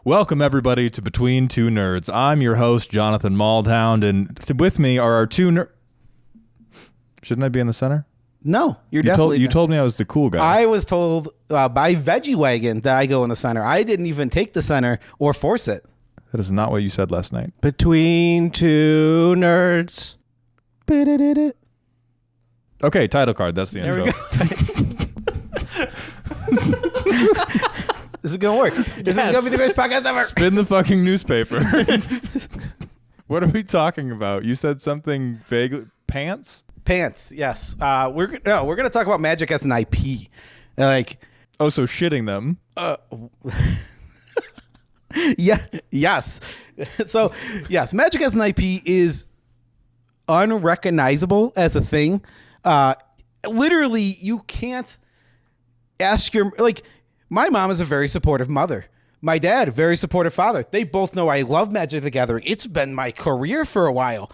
Welcome, everybody, to Between Two Nerds. I'm your host, Jonathan Maldhound, and with me are our two nerds. Shouldn't I be in the center? No, you're definitely... You told me I was the cool guy. I was told by Veggiewagonyee that I go in the center. I didn't even take the center or force it. That is not what you said last night. Between Two Nerds. Okay, title card. That's the intro. This is going to work. This is going to be the greatest podcast ever. Spin the fucking newspaper. What are we talking about? You said something vague. Pants? Pants, yes. We're going to talk about Magic as an IP. Oh, so shitting them. Yeah. Yes. So, yes, Magic as an IP is unrecognizable as a thing. Literally, you can't ask your... My mom is a very supportive mother. My dad, very supportive father. They both know I love Magic the Gathering. It's been my career for a while.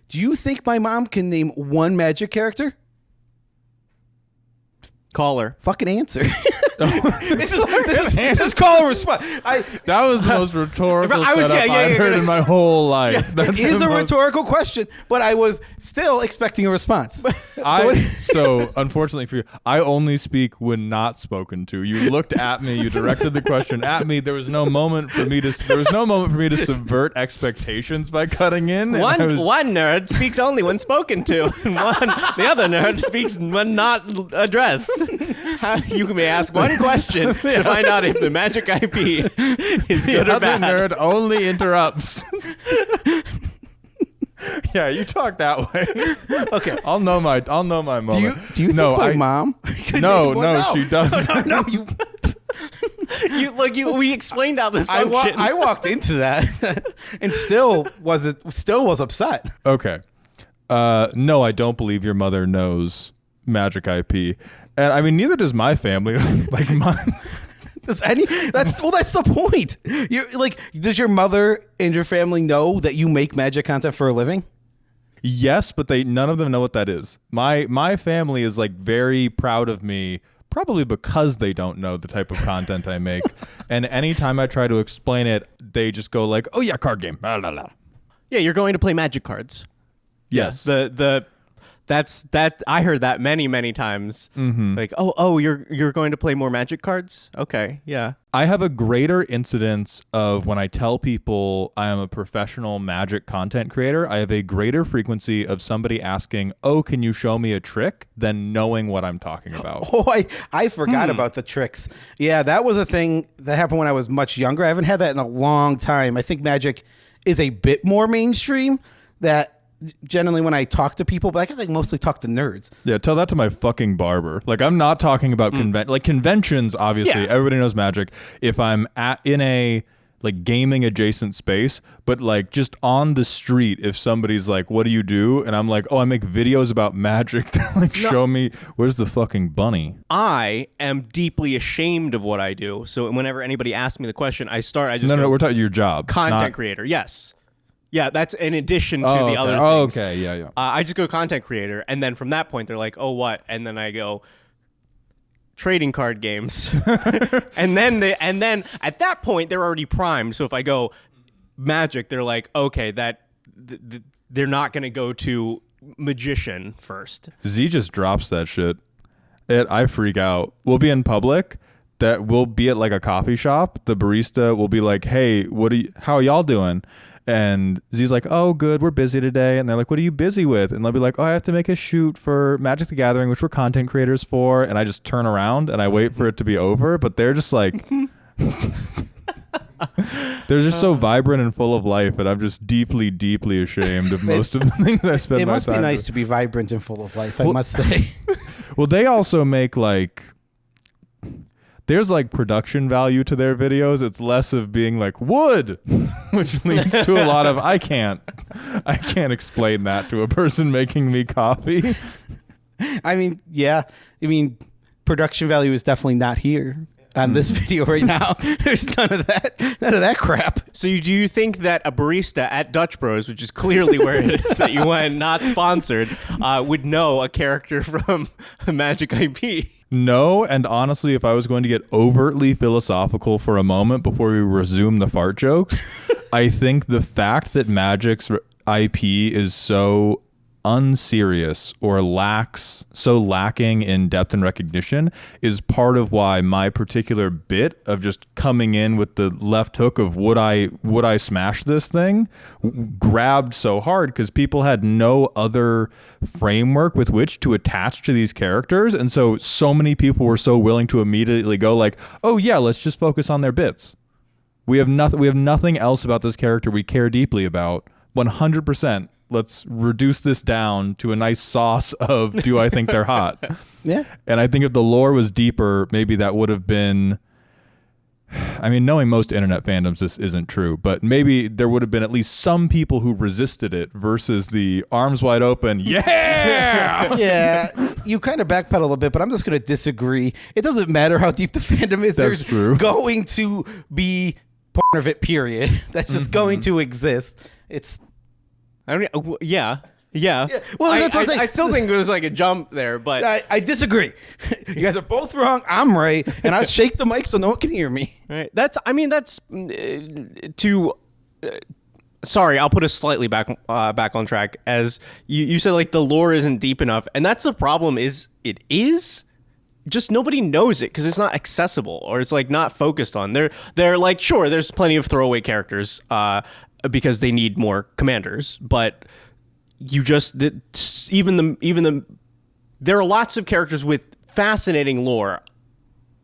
Do you think my mom can name one Magic character? Call her. Fucking answer. This is call and response. That was the most rhetorical setup I've heard in my whole life. It is a rhetorical question, but I was still expecting a response. So unfortunately for you, I only speak when not spoken to. You looked at me, you directed the question at me. There was no moment for me to subvert expectations by cutting in. One nerd speaks only when spoken to, and the other nerd speaks when not addressed. You may ask one question to find out if the Magic IP is good or bad. The other nerd only interrupts. Yeah, you talk that way. Okay, I'll know my moment. Do you think my mom? No, she doesn't. No, you. We explained how this functions. I walked into that and still was upset. Okay, no, I don't believe your mother knows Magic IP. And I mean, neither does my family. Like mine. That's the point. Does your mother and your family know that you make Magic content for a living? Yes, but none of them know what that is. My family is very proud of me, probably because they don't know the type of content I make. And anytime I try to explain it, they just go like, "Oh yeah, card game." Blah, blah, blah. Yeah, you're going to play Magic cards. Yes. Yeah, That's I heard that many times. Mm-hmm. You're going to play more Magic cards? Okay, yeah. I have a greater incidence of when I tell people I am a professional Magic content creator. I have a greater frequency of somebody asking, "Oh, can you show me a trick?" than knowing what I'm talking about. Oh, I forgot about the tricks. Yeah, that was a thing that happened when I was much younger. I haven't had that in a long time. I think Magic is a bit more mainstream. That generally when I talk to people, but I guess I mostly talk to nerds. Yeah, tell that to my fucking barber. I'm not talking about conventions, obviously. Yeah. Everybody knows Magic. If I'm in a gaming adjacent space, but just on the street, if somebody's like, "What do you do?" and I'm like, "Oh, I make videos about Magic." Show me, where's the fucking bunny? I am deeply ashamed of what I do. So whenever anybody asks me the question, we're talking your job. Content creator, yes. Yeah, that's in addition to the other things. Oh, okay, yeah. I just go content creator, and then from that point, they're like, "Oh, what?" And then I go trading card games, and then at that point they're already primed. So if I go Magic, they're like, "Okay, they're not going to go to Magician first." Z just drops that shit. I freak out. We'll be in public. That we'll be at a coffee shop. The barista will be like, "Hey, how are y'all doing?" And Z's like, "Oh, good, we're busy today." And they're like, "What are you busy with?" And they'll be like, "Oh, I have to make a shoot for Magic the Gathering, which we're content creators for." And I just turn around and I wait for it to be over. But they're just they're just so vibrant and full of life. And I'm just deeply, deeply ashamed of most of the things I spend my time. It must be nice to be vibrant and full of life, I must say. Well, they also make there's production value to their videos. It's less of being wood, which leads to a lot of I can't explain that to a person making me coffee. I mean, yeah. Production value is definitely not here on this video right now. There's none of that crap. So do you think that a barista at Dutch Bros, which is clearly where it is that you went, not sponsored, would know a character from a Magic IP? No, and honestly, if I was going to get overtly philosophical for a moment before we resume the fart jokes, I think the fact that Magic's IP is so unserious or lacking in depth and recognition is part of why my particular bit of just coming in with the left hook of would I smash this thing grabbed so hard, because people had no other framework with which to attach to these characters, and so many people were so willing to immediately go like, oh yeah, let's just focus on their bits. We have nothing else about this character we care deeply about. 100%. Let's reduce this down to a nice sauce of do I think they're hot? Yeah. And I think if the lore was deeper, maybe that would have been, I mean, knowing most internet fandoms, this isn't true, but maybe there would have been at least some people who resisted it versus the arms wide open. Yeah. Yeah. You kind of backpedal a little bit, but I'm just going to disagree. It doesn't matter how deep the fandom is. That's true. Going to be part of it, period. That's just going to exist. It's, I mean, yeah. Well, that's what I'm saying. I still think it was like a jump there, but I disagree. You guys are both wrong. I'm right, and I shake the mic so no one can hear me. right. Sorry, I'll put us slightly back on track. As you said, like the lore isn't deep enough, and that's the problem. Is it is. Just nobody knows it because it's not accessible or it's like not focused on. They're like, sure, there's plenty of throwaway characters because they need more commanders, but you just even the there are lots of characters with fascinating lore,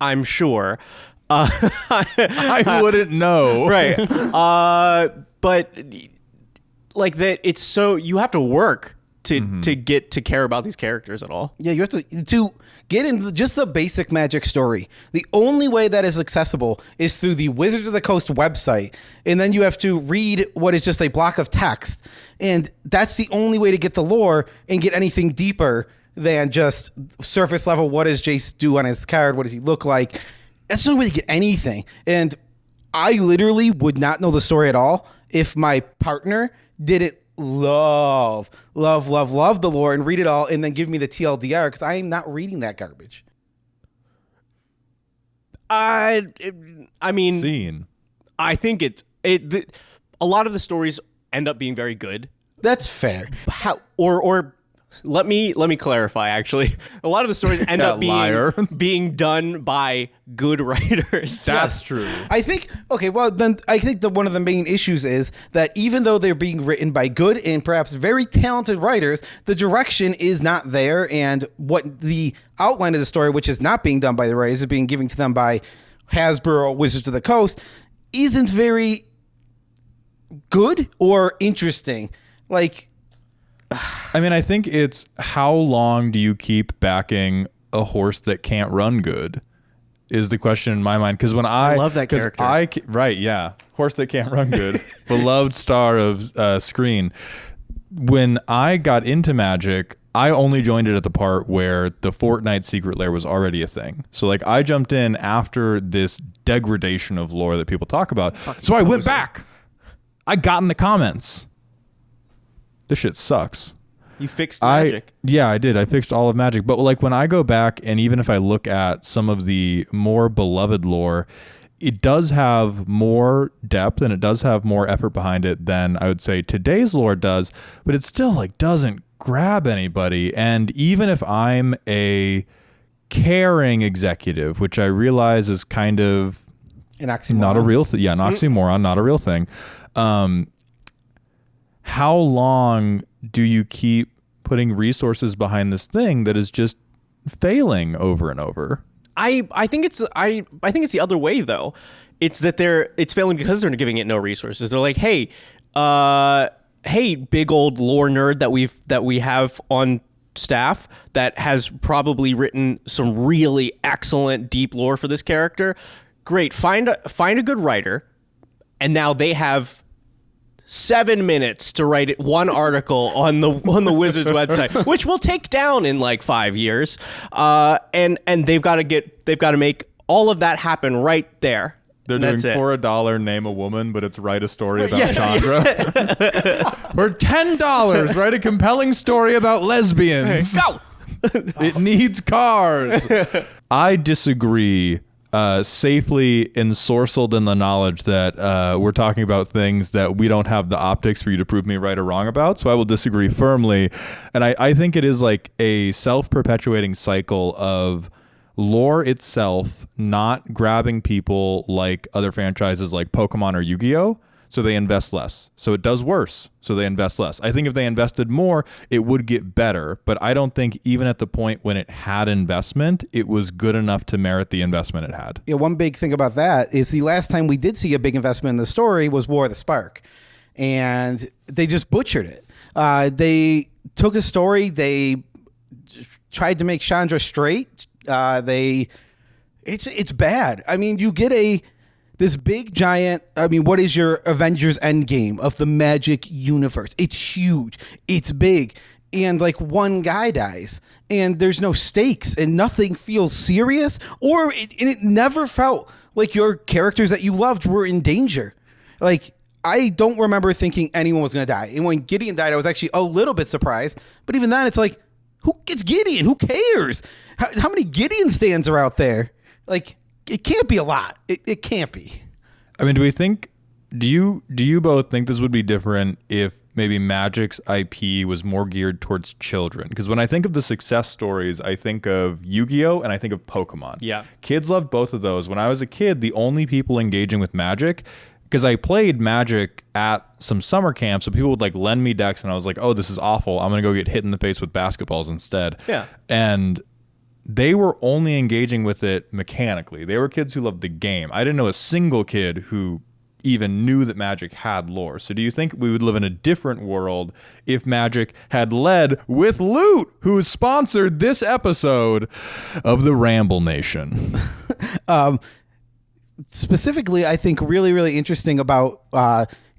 I'm sure. I wouldn't know. Right. But like that, it's so you have to work to get to care about these characters at all. Yeah, you have to get into just the basic Magic story. The only way that is accessible is through the Wizards of the Coast website, and then you have to read what is just a block of text, and that's the only way to get the lore and get anything deeper than just surface level. What does Jace do on his card? What does he look like? That's the only way to get anything. And I literally would not know the story at all if my partner didn't love the lore and read it all and then give me the TLDR, because I am not reading that garbage. I mean, Scene. I think a lot of the stories end up being very good. That's fair. Or let me clarify. Actually, a lot of the stories end up being done by good writers. That's true. I think, okay, well, then I think that one of the main issues is that even though they're being written by good and perhaps very talented writers, the direction is not there, and what the outline of the story, which is not being done by the writers, is being given to them by Hasbro, Wizards of the Coast, isn't very good or interesting. Like, I mean, I think it's how long do you keep backing a horse that can't run good is the question in my mind. Because when I love that character. Right, yeah. Horse that can't run good. Beloved star of screen. When I got into Magic, I only joined it at the part where the Fortnite secret lair was already a thing. So like I jumped in after this degradation of lore that people talk about. So I went back. I got in the comments. This shit sucks. You fixed Magic. Yeah, I did. I fixed all of Magic. But like when I go back, and even if I look at some of the more beloved lore, it does have more depth and it does have more effort behind it than I would say today's lore does. But it still like doesn't grab anybody. And even if I'm a caring executive, which I realize is kind of an oxymoron. Not a real thing. Yeah, an oxymoron, not a real thing. How long do you keep putting resources behind this thing that is just failing over and over? I think it's the other way though. It's that it's failing because they're giving it no resources. They're like, hey, big old lore nerd that we have on staff that has probably written some really excellent deep lore for this character. Great, find a good writer, and now they have 7 minutes to write one article on the Wizards website, which will take down in like 5 years. And they've got to make all of that happen right there. They're doing for $1 name a woman, but it's write a story about Chandra. For $10, write a compelling story about lesbians. Go. It needs cards. I disagree. Safely ensorcelled in the knowledge that we're talking about things that we don't have the optics for you to prove me right or wrong about. So I will disagree firmly. And I think it is like a self-perpetuating cycle of lore itself not grabbing people like other franchises like Pokemon or Yu-Gi-Oh! So they invest less. So it does worse. So they invest less. I think if they invested more, it would get better. But I don't think even at the point when it had investment, it was good enough to merit the investment it had. Yeah, one big thing about that is the last time we did see a big investment in the story was War of the Spark. And they just butchered it. They took a story, they tried to make Chandra straight. It's bad. I mean, you get this big giant, what is your Avengers Endgame of the Magic universe? It's huge. It's big. And like one guy dies and there's no stakes and nothing feels serious, and it never felt like your characters that you loved were in danger. Like, I don't remember thinking anyone was going to die. And when Gideon died, I was actually a little bit surprised. But even then, it's like, who gets Gideon? Who cares? How many Gideon stands are out there? Like, it can't be a lot. It can't be. I mean, do you both think this would be different if maybe Magic's IP was more geared towards children? Because when I think of the success stories, I think of Yu-Gi-Oh! And I think of Pokemon. Yeah. Kids loved both of those. When I was a kid, the only people engaging with Magic, because I played Magic at some summer camps, so people would like lend me decks and I was like, oh, this is awful. I'm going to go get hit in the face with basketballs instead. Yeah. And they were only engaging with it mechanically. They were kids who loved the game. I didn't know a single kid who even knew that Magic had lore. So do you think we would live in a different world if Magic had led with Loot, who sponsored this episode of the Ramble Nation? Specifically, I think really, really interesting about,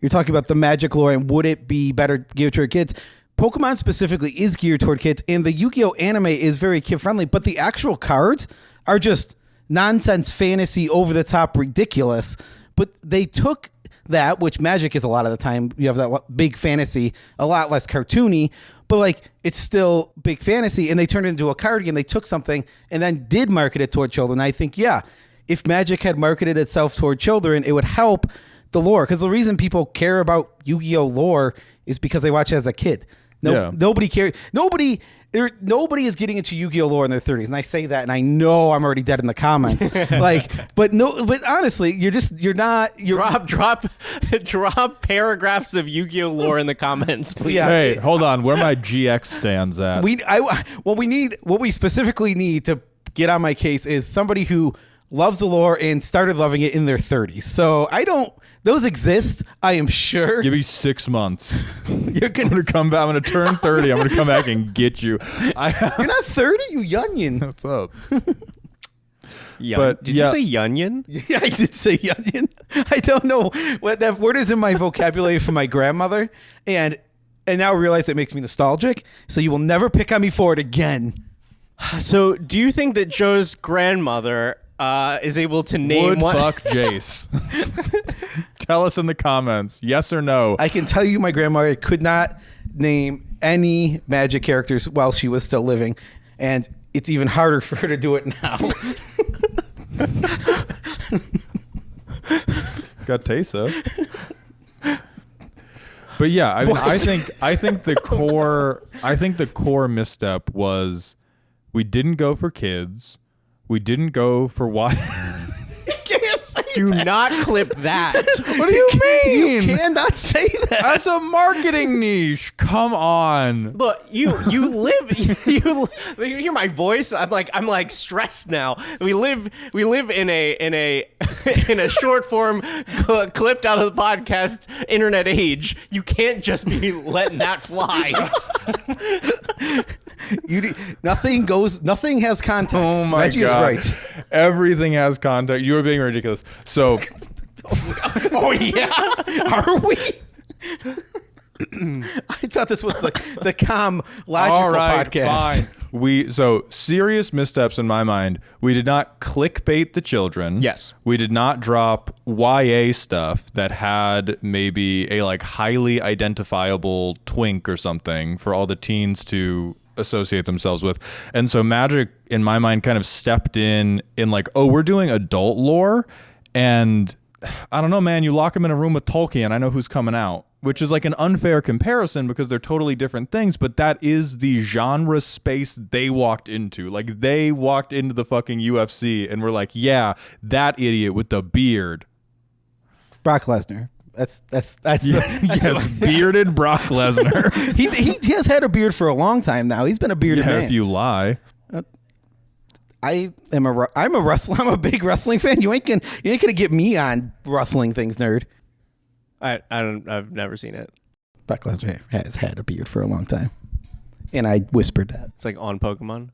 you're talking about the Magic lore and would it be better geared toward kids? Pokemon specifically is geared toward kids, and the Yu-Gi-Oh! Anime is very kid-friendly, but the actual cards are just nonsense, fantasy, over-the-top, ridiculous. But they took that, which Magic is a lot of the time, you have that big fantasy, a lot less cartoony, but like it's still big fantasy, and they turned it into a card game. They took something and then did market it toward children. I think, yeah, if Magic had marketed itself toward children, it would help the lore, because the reason people care about Yu-Gi-Oh! Lore is because they watch it as a kid. Nobody cares. Nobody is getting into Yu-Gi-Oh! Lore in their 30s, and I say that, and I know I'm already dead in the comments. But honestly, drop paragraphs of Yu-Gi-Oh! Lore in the comments, please. Yeah. Hey, hold on. Where my GX stands at? What we specifically need to get on my case is somebody who loves the lore and started loving it in their 30s. So those exist, I am sure. Give me 6 months. You're I'm gonna come back. I'm gonna turn 30. I'm gonna come back and get you. You're not 30, you youngin. What's up? Did you say Yunion? Yeah, I did say youngin. I don't know what that word is in my vocabulary from my grandmother, and now I realize it makes me nostalgic. So you will never pick on me for it again. So, do you think that Joe's grandmother is able to name Would fuck Jace? Tell us in the comments, yes or no. I can tell you my grandmother could not name any Magic characters while she was still living, and it's even harder for her to do it now. Got Tesa. But yeah, I mean, I think the core misstep was we didn't go for kids. We didn't go for why. Do not clip that. What do you mean? You cannot say that. That's a marketing niche. Come on. Look, you hear my voice. I'm like stressed now. We live in a short form clipped out of the podcast internet age. You can't just be letting that fly. Nothing has context. Oh my Reggie God. is right. Everything has context. You are being ridiculous. So, Oh yeah, are we? I thought this was the calm, logical all right, podcast. fine. So serious missteps in my mind. We did not clickbait the children. Yes. We did not drop YA stuff that had maybe a like highly identifiable twink or something for all the teens to associate themselves with. And so Magic, in my mind, kind of stepped in like, oh, we're doing adult lore. And I don't know, man, you lock them in a room with Tolkien, I know who's coming out, which is like an unfair comparison because they're totally different things, but that is the genre space they walked into. Like, they walked into the fucking UFC and were like, yeah, that idiot with the beard. Brock Lesnar. That's Yes, bearded Brock Lesnar. he has had a beard for a long time now. He's been a bearded man. If you lie. I'm a wrestler. I'm a big wrestling fan. You ain't gonna get me on wrestling things, nerd. I've never seen it. Brock Lesnar has had a beard for a long time, and I whispered that. It's like on Pokemon.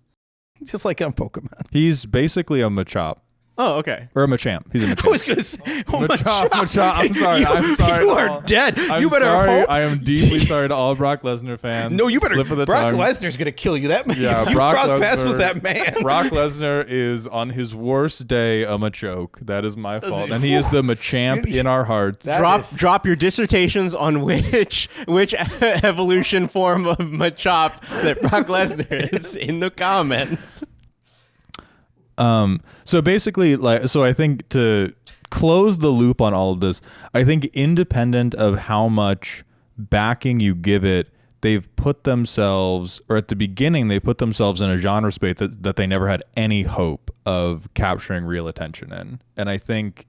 Just like on Pokemon. He's basically a Machop. Oh, okay. Or a Machamp. He's a Machamp. I was going to say, Machop. I'm sorry. I'm sorry. You are dead. I'm sorry. I am deeply sorry to all Brock Lesnar fans. No, you better. Slip of the Brock tongue. Lesnar's going to kill you. That man. Yeah, you cross paths with that man. Brock Lesnar is on his worst day a Machoke. That is my fault, and he is the Machamp in our hearts. Drop your dissertations on which evolution form of Machop that Brock Lesnar is in the comments. So basically, I think to close the loop on all of this, I think independent of how much backing you give it, they've put themselves, or at the beginning, they put themselves in a genre space that they never had any hope of capturing real attention in. And I think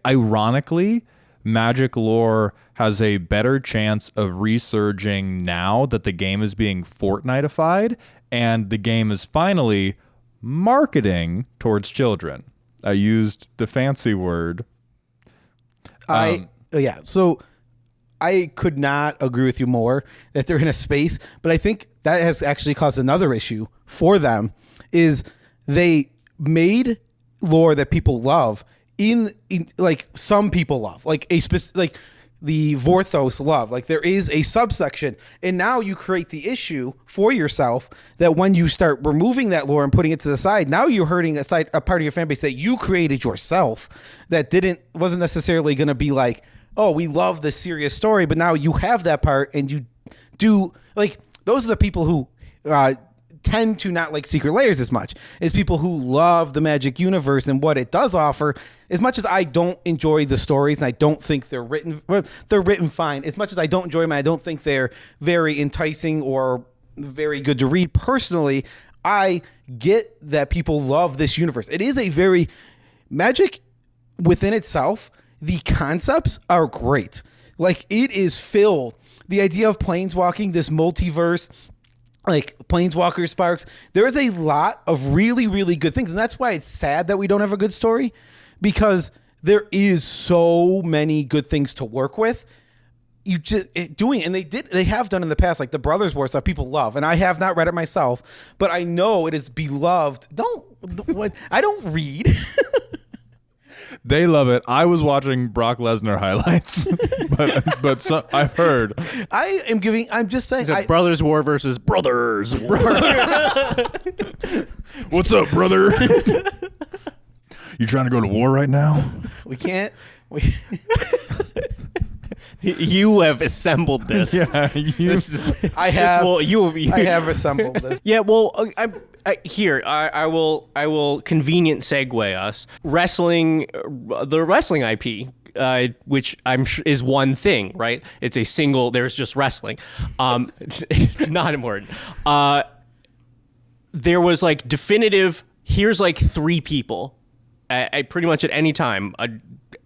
ironically, Magic lore has a better chance of resurging now that the game is being Fortnite-ified and the game is finally marketing towards children. I used the fancy word. So I could not agree with you more that they're in a space, but I think that has actually caused another issue for them is they made lore that people love in like some people love, like a specific, like the Vorthos love. Like there is a subsection, and now you create the issue for yourself that when you start removing that lore and putting it to the side, now you're hurting a part of your fan base that you created yourself that wasn't necessarily going to be like, oh, we love the serious story, but now you have that part and you do, like, those are the people who tend to not like Secret Layers as much as people who love the Magic universe and what it does offer. As much as I don't enjoy the stories and I don't think they're written fine, as much as I don't enjoy them, I don't think they're very enticing or very good to read personally, I get that people love this universe. It is a very Magic within itself. The concepts are great. Like, it is filled. The idea of planeswalking, this multiverse, like Planeswalker Sparks, there is a lot of really, really good things. And that's why it's sad that we don't have a good story, because there is so many good things to work with. You just doing, and they have done in the past, like the Brothers War stuff people love. And I have not read it myself, but I know it is beloved. I don't read. They love it. I was watching Brock Lesnar highlights, but I've heard. I'm just saying. Brothers War versus Brothers War. What's up, brother? You trying to go to war right now? We can't. You have assembled this. Yeah, I have assembled this. Yeah, well, I will convenient segue us. The wrestling IP, which I'm sure is one thing, right? It's a single. There's just wrestling. Not important. There was like definitive. Here's like 3 people. Pretty much at any time,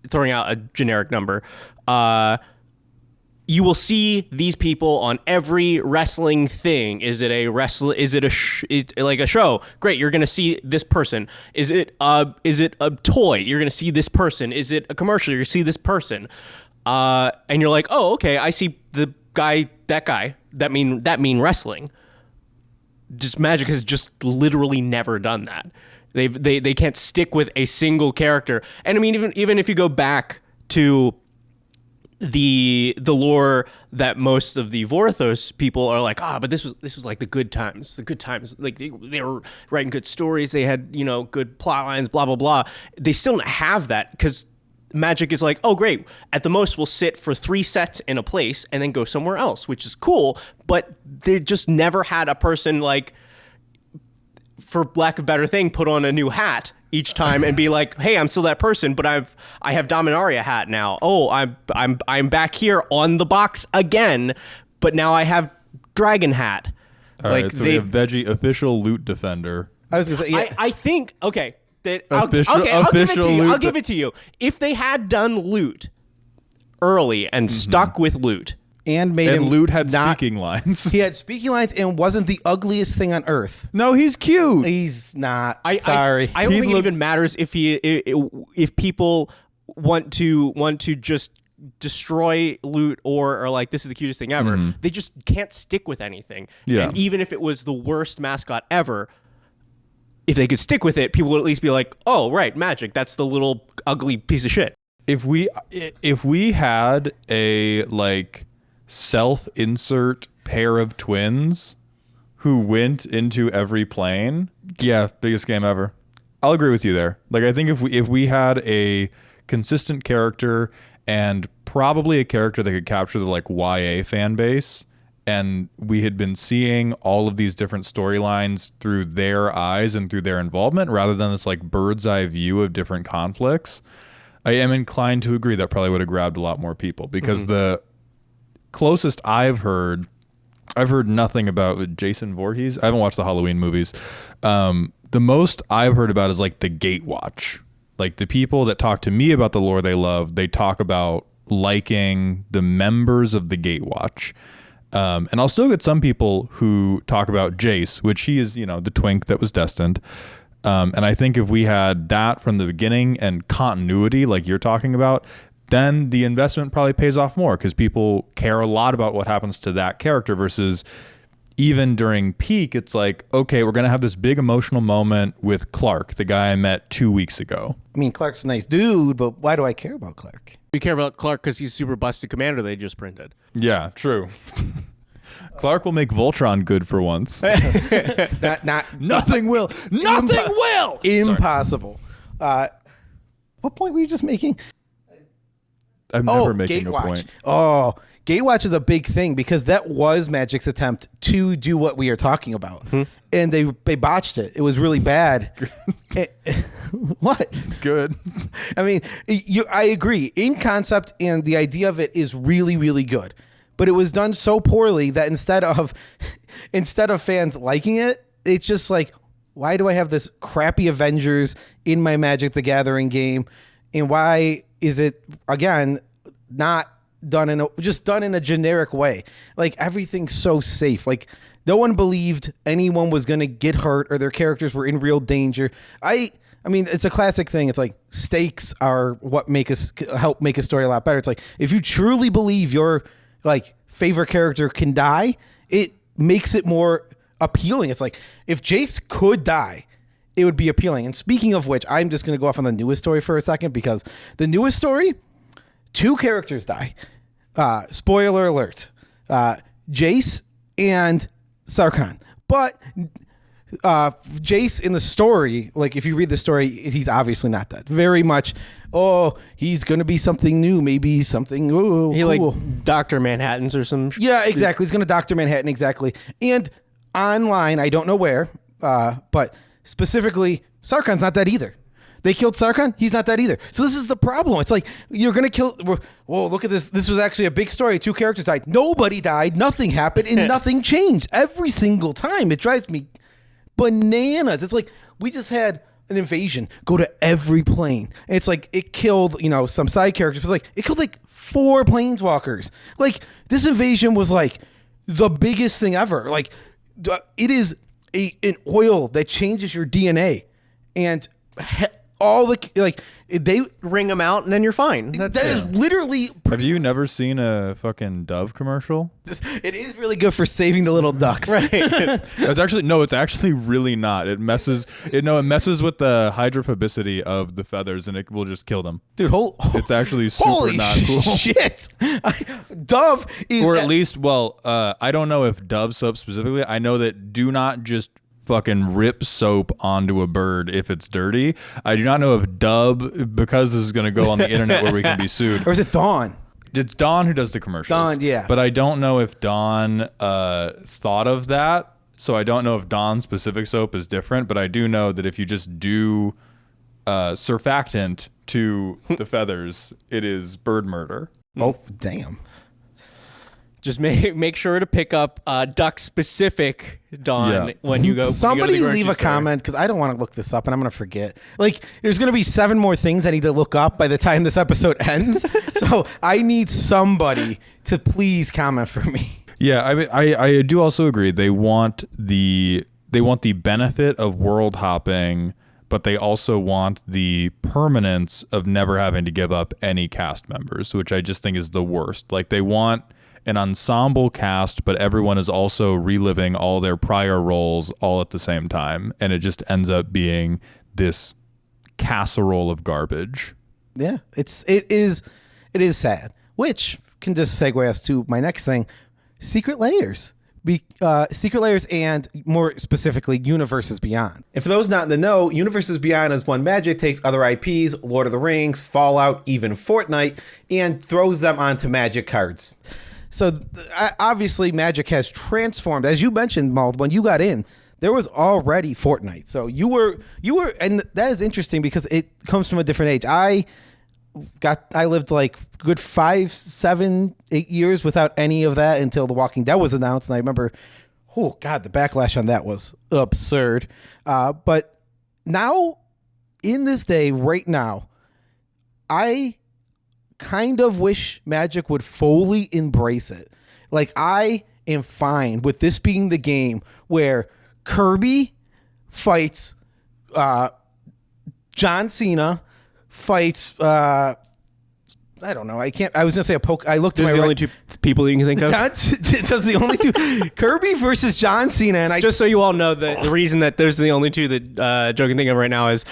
throwing out a generic number. You will see these people on every wrestling thing. Is it like a show? Great, you're gonna see this person. Is it a toy? You're gonna see this person. Is it a commercial? You're gonna see this person. And you're like, oh, okay, I see the guy. That mean wrestling. Just Magic has just literally never done that. They can't stick with a single character. And I mean, even if you go back to the lore that most of the Vorthos people are like, but this was like the good times, like they were writing good stories, they had, good plot lines, blah blah blah. They still don't have that because Magic is like, oh great, at the most we'll sit for 3 sets in a place and then go somewhere else, which is cool, but they just never had a person like, for lack of a better thing, put on a new hat each time and be like, hey, I'm still that person, but I have Dominaria hat now. Oh, I'm back here on the box again, but now I have Dragon hat. All right, so we have Veggie official loot defender. I was gonna say, yeah. I think okay. I'll give it to you. If they had done loot early and stuck with loot, and made him loot had speaking lines. He had speaking lines and wasn't the ugliest thing on earth. No, he's cute. He's not. Sorry. I don't think it even matters if if people want to just destroy loot or like this is the cutest thing ever. They just can't stick with anything. Yeah. And even if it was the worst mascot ever, if they could stick with it, people would at least be like, "Oh, right, Magic. That's the little ugly piece of shit." If we had a like self-insert pair of twins who went into every plane, yeah, biggest game ever. I'll agree with you there. Like I think if we had a consistent character and probably a character that could capture the like YA fan base, and we had been seeing all of these different storylines through their eyes and through their involvement rather than this like bird's eye view of different conflicts, I am inclined to agree that probably would have grabbed a lot more people because the closest I've heard nothing about Jason Voorhees. I haven't watched the Halloween movies. The most I've heard about is like the Gatewatch. Like the people that talk to me about the lore they love, they talk about liking the members of the Gatewatch. And I'll still get some people who talk about Jace, which he is, the twink that was destined. And I think if we had that from the beginning and continuity, like you're talking about, then the investment probably pays off more because people care a lot about what happens to that character versus even during peak, it's like, okay, we're going to have this big emotional moment with Clark, the guy I met 2 weeks ago. I mean, Clark's a nice dude, but why do I care about Clark? We care about Clark because he's super busted commander they just printed. Yeah, true. Clark will make Voltron good for once. Nothing will. Nothing will. Impossible. What point were you just making? I'm never making a point. Oh, Gatewatch is a big thing because that was Magic's attempt to do what we are talking about. And they botched it. It was really bad. What? Good. I mean, I agree. In concept and the idea of it is really, really good. But it was done so poorly that instead of fans liking it, it's just like, why do I have this crappy Avengers in my Magic the Gathering game? And why is it, again, not done in a generic way? Like everything's so safe. Like no one believed anyone was going to get hurt or their characters were in real danger. I mean, it's a classic thing. It's like stakes are what help make a story a lot better. It's like if you truly believe your like favorite character can die, it makes it more appealing. It's like if Jace could die, it would be appealing. And speaking of which, I'm just going to go off on the newest story for a second because the newest story, 2 characters die. Spoiler alert. Jace and Sarkhan. But Jace in the story, like if you read the story, he's obviously not dead. Very much, he's going to be something new. Maybe something. He cool. like Dr. Manhattan's or some. Yeah, exactly. He's going to Dr. Manhattan. Exactly. And online, I don't know where, but specifically, Sarkhan's not dead either. They killed Sarkhan. He's not that either. So this is the problem. It's like, you're going to kill... Whoa, look at this. This was actually a big story. 2 characters died. Nobody died. Nothing happened. And nothing changed. Every single time. It drives me bananas. It's like, we just had an invasion go to every plane. And it's like, it killed, some side characters. But like, it killed like 4 planeswalkers. Like, this invasion was like the biggest thing ever. Like, it is an oil that changes your DNA. And... all the they ring them out and then you're fine. That is literally. Have you never seen a fucking Dove commercial? It is really good for saving the little ducks. Right. It's actually really not. It messes with the hydrophobicity of the feathers and it will just kill them. Dude, it's actually super not cool. Shit. Dove is, or at least, I don't know if Dove soap specifically. I know that do not just fucking rip soap onto a bird if it's dirty. I do not know if Dub, because this is going to go on the internet where we can be sued. Or is it Dawn? It's Dawn who does the commercials. Dawn, yeah. But I don't know if Dawn thought of that. So I don't know if Dawn's specific soap is different. But I do know that if you just do surfactant to the feathers, it is bird murder. Oh, damn. Just make sure to pick up duck specific Dawn when you go. Somebody when you go to the leave a grocery store. comment because I don't want to look this up and I'm going to forget. Like, there's going to be 7 more things I need to look up by the time this episode ends. So I need somebody to please comment for me. Yeah, I mean, I do also agree. They want the benefit of world hopping, but they also want the permanence of never having to give up any cast members, which I just think is the worst. Like, they want an ensemble cast, but everyone is also reliving all their prior roles all at the same time, and it just ends up being this casserole of garbage. Yeah, it is sad. Which can just segue us to my next thing: Secret Layers. Secret Layers, and more specifically, Universes Beyond. And for those not in the know, Universes Beyond is when Magic takes other IPs, Lord of the Rings, Fallout, even Fortnite, and throws them onto Magic cards. So obviously Magic has transformed. As you mentioned, Mald, when you got in, there was already Fortnite. So you were, and that is interesting because it comes from a different age. I lived like good 5, 7, 8 years without any of that until The Walking Dead was announced. And I remember, oh God, the backlash on that was absurd. But now, in this day, right now, I kind of wish Magic would fully embrace it. Like, I am fine with this being the game where Kirby fights John Cena, fights I don't know. I was gonna say I looked at Those my are the right. only 2 people you can think of. Does the only 2 Kirby versus John Cena, and Just so you all know, the reason that those are the only 2 that Joe can think of right now is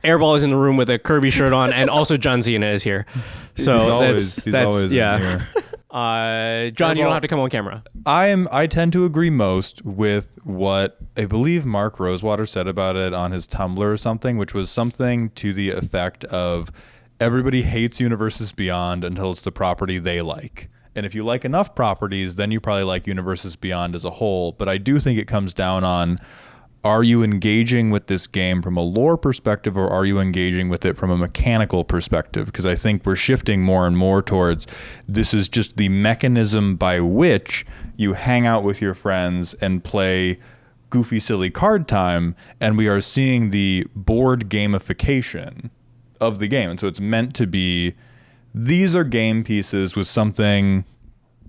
Airball is in the room with a Kirby shirt on, and also John Cena is here. So he's always yeah. in here. John, you don't have to come on camera. I tend to agree most with what I believe Mark Rosewater said about it on his Tumblr or something, which was something to the effect of everybody hates Universes Beyond until it's the property they like. And if you like enough properties, then you probably like Universes Beyond as a whole. But I do think it comes down on, are you engaging with this game from a lore perspective, or are you engaging with it from a mechanical perspective? Because I think we're shifting more and more towards this is just the mechanism by which you hang out with your friends and play goofy, silly card time, and we are seeing the board gamification of the game. And so it's meant to be, these are game pieces with something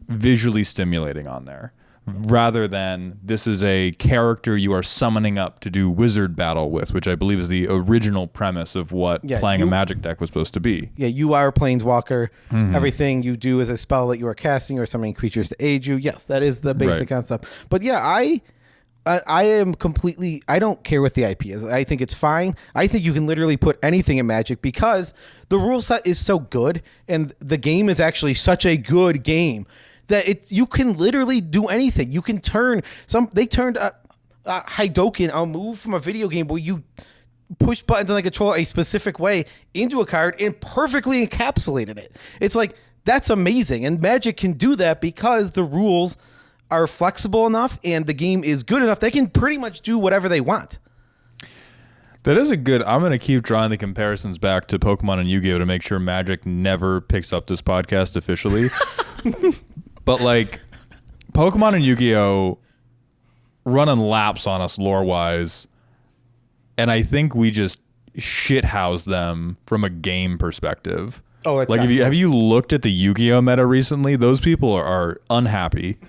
visually stimulating on there, rather than this is a character you are summoning up to do wizard battle with, which I believe is the original premise of what playing a Magic deck was supposed to be. Yeah, you are a Planeswalker. Mm-hmm. Everything you do is a spell that you are casting or summoning creatures to aid you. Yes, that is the basic concept. But yeah, I am completely, I don't care what the IP is. I think it's fine. I think you can literally put anything in Magic because the rule set is so good and the game is actually such a good game that you can literally do anything. You can turn they turned Haidoken, a move from a video game where you push buttons on the controller a specific way into a card and perfectly encapsulated it. It's like, that's amazing. And Magic can do that because the rules are flexible enough and the game is good enough. They can pretty much do whatever they want. That is a good, I'm going to keep drawing the comparisons back to Pokemon and Yu-Gi-Oh! To make sure Magic never picks up this podcast officially. But like, Pokemon and Yu-Gi-Oh! Running laps on us lore-wise, and I think we just shithouse them from a game perspective. Oh, that's like, have you looked at the Yu-Gi-Oh! Meta recently? Those people are unhappy.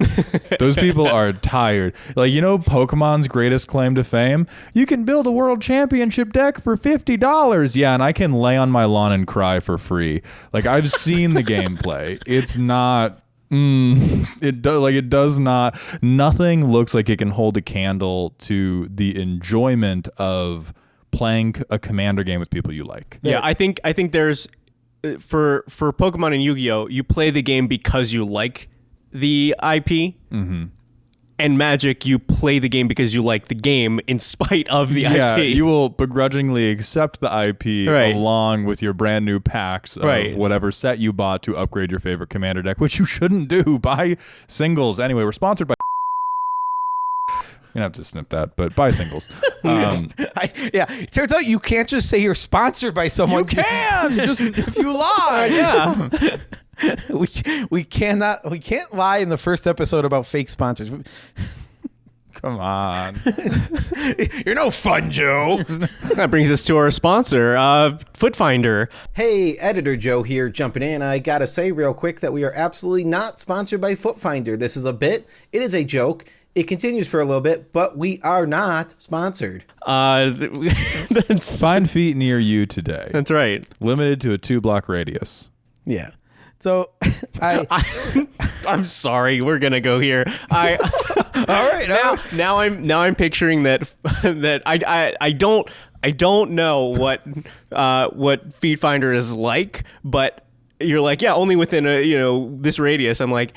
Those people are tired. Like, Pokemon's greatest claim to fame? You can build a world championship deck for $50. Yeah, and I can lay on my lawn and cry for free. Like, I've seen the gameplay. It's not... it does not. Nothing looks like it can hold a candle to the enjoyment of playing a Commander game with people you like. Yeah, I think there's... For Pokemon and Yu-Gi-Oh, you play the game because you like the IP, and and Magic, you play the game because you like the game in spite of the Yeah, IP. you will begrudgingly accept the IP Right. along with your brand new packs of Right. whatever set you bought to upgrade your favorite commander deck, which you shouldn't do. Buy singles. Anyway, we're sponsored by... You're going to have to snip that, but buy singles. It turns out you can't just say you're sponsored by someone. You can! Just if you lie. Yeah. we can't lie in the first episode about fake sponsors. Come on. You're no fun, Joe. That brings us to our sponsor, Footfinder. Hey, Editor Joe here, jumping in. I gotta say real quick that we are absolutely not sponsored by Footfinder. This is a bit. It is a joke. It continues for a little bit, but we are not sponsored. That's Find feet near you today. that's right. Limited to a 2-block radius. Yeah. So I'm sorry, we're gonna go here. all right. Now I'm picturing that I don't know what Feed Finder is like, but you're like, yeah, only within this radius. I'm like,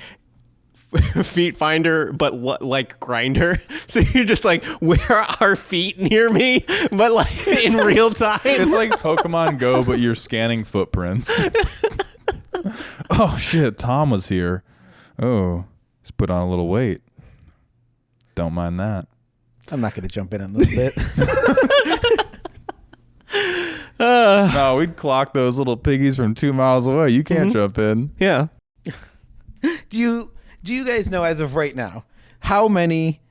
Feet Finder, but like Grinder. So you're just like, where are feet near me? But like in real time. It's like Pokemon Go, but you're scanning footprints. Oh, shit. Tom was here. Oh, he's put on a little weight. Don't mind that. I'm not gonna jump in on this bit. No, we'd clock those little piggies from 2 miles away. You can't jump in. Yeah. Do you guys know as of right now how many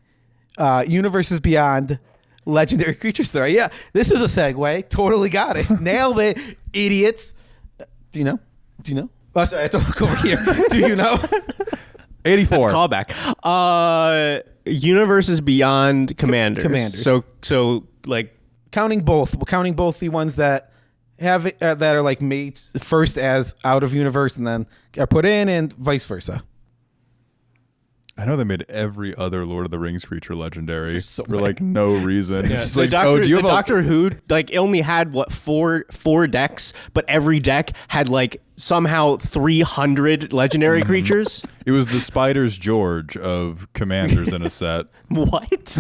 universes beyond legendary creatures there are? Yeah, this is a segue. Totally got it. Nailed it, idiots. Do you know? Oh, sorry, I have to look over here. Do you know? 84. Callback. Universes beyond commanders. Commanders. So like counting both the ones that have that are like made first as out of universe and then are put in, and vice versa. I know they made every other Lord of the Rings creature legendary so for like no reason. Yeah. It's The like, Doctor, do you the have a- Doctor Who like only had four decks, but every deck had like somehow 300 legendary creatures. It was the Spider's George of commanders in a set. What?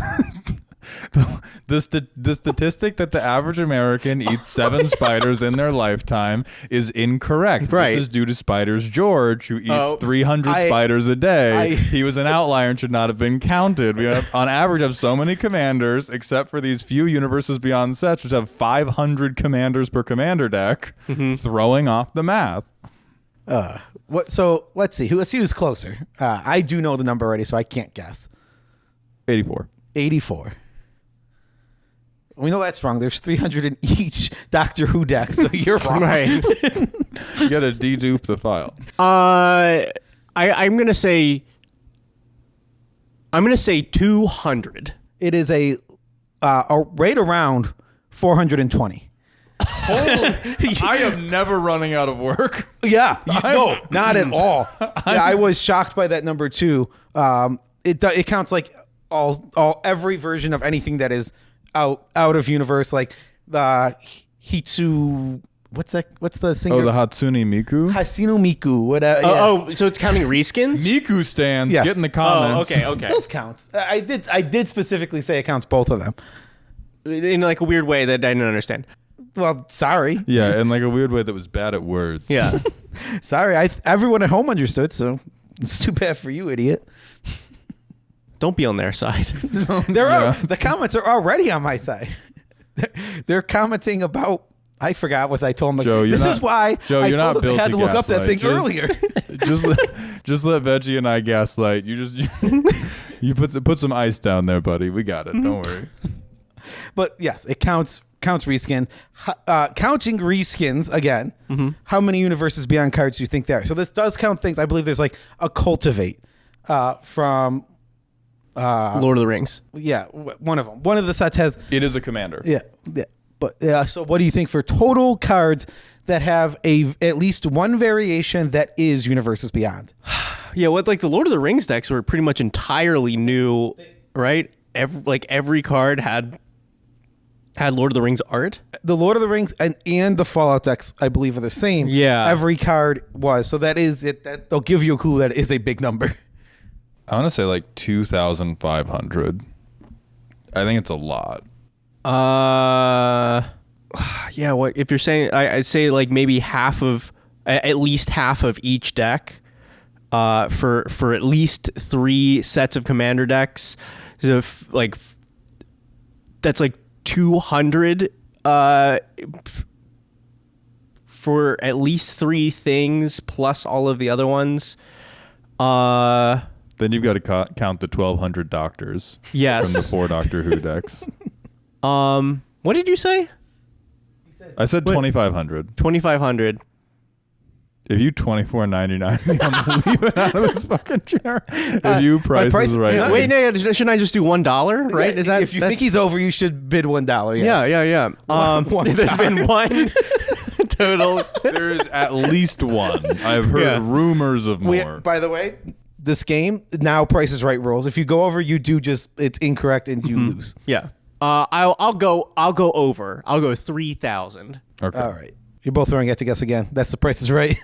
The statistic that the average American eats 7 spiders in their lifetime is incorrect. Right. This is due to Spider's George, who eats 300 I- spiders a day. I- He was an outlier and should not have been counted. We have, on average, have so many commanders, except for these few Universes Beyond sets, which have 500 commanders per commander deck, throwing off the math. What? So let's see. Let's see who's closer. I do know the number already, so I can't guess. 84. 84. We know that's wrong. There's 300 in each Doctor Who deck, so you're wrong. Right. You gotta dedupe the file. I'm gonna say 200. It is a right around 420. I am never running out of work. Yeah, no, not at all. Yeah, I was shocked by that number too. It counts like all every version of anything that is out of universe, like the Hitsu. What's the singer? Oh, the Hatsune Miku? Hasino Miku. Whatever. Yeah. Oh, so it's counting reskins? Miku stands. Yes. Get in the Oh, comments. okay. Those counts. I did specifically say it counts both of them. In like a weird way that I didn't understand. Well, sorry. Yeah, in like a weird way that was bad at words. Yeah. Sorry. Everyone at home understood, so it's too bad for you, idiot. Don't be on their side. The comments are already on my side. They're commenting about. I forgot what I told them. Joe, you're this not- is why Joe, I you're told not them they built had to to look up that gaslight. thing earlier. just let Veggie and I gaslight. You put some ice down there, buddy. We got it. Don't worry. But yes, it counts reskin. Counting reskins again. How many universes beyond cards do you think there are? So this does count things. I believe there's like a cultivate from Lord of the Rings. one of them. One of the sets has It is a commander. yeah. But so what do you think for total cards that have at least one variation that is universes beyond? Yeah, what like the Lord of the Rings decks were pretty much entirely new, right? Every card had Lord of the Rings art. The Lord of the Rings and the Fallout decks, I believe, are the same. Yeah. Every card was. So that is it. That they'll give you a clue that it is a big number. I want to say like 2,500. I think it's a lot. Yeah. What if you're saying? I'd say like maybe at least half of each deck. For at least 3 sets of commander decks, so that's like 200 for at least 3 things plus all of the other ones. Then you've got to count the 1,200 doctors. Yes. From the 4 Doctor Who decks. What did you say? I said 2,500. 2,500. If you $24.99, I'm leaving out of this fucking chair. If you price is right. No, wait, no, shouldn't I just do $1? Right? Is that if you think he's over, you should bid $1. Yes. Yeah. There's been one total. There is at least one. I've heard rumors of more. By the way, this game now Price is Right rules. If you go over, you do it's incorrect and you lose. Yeah. I'll go over. I'll go 3,000. Okay. All right. You're both throwing it to guess again. That's the Price is Right.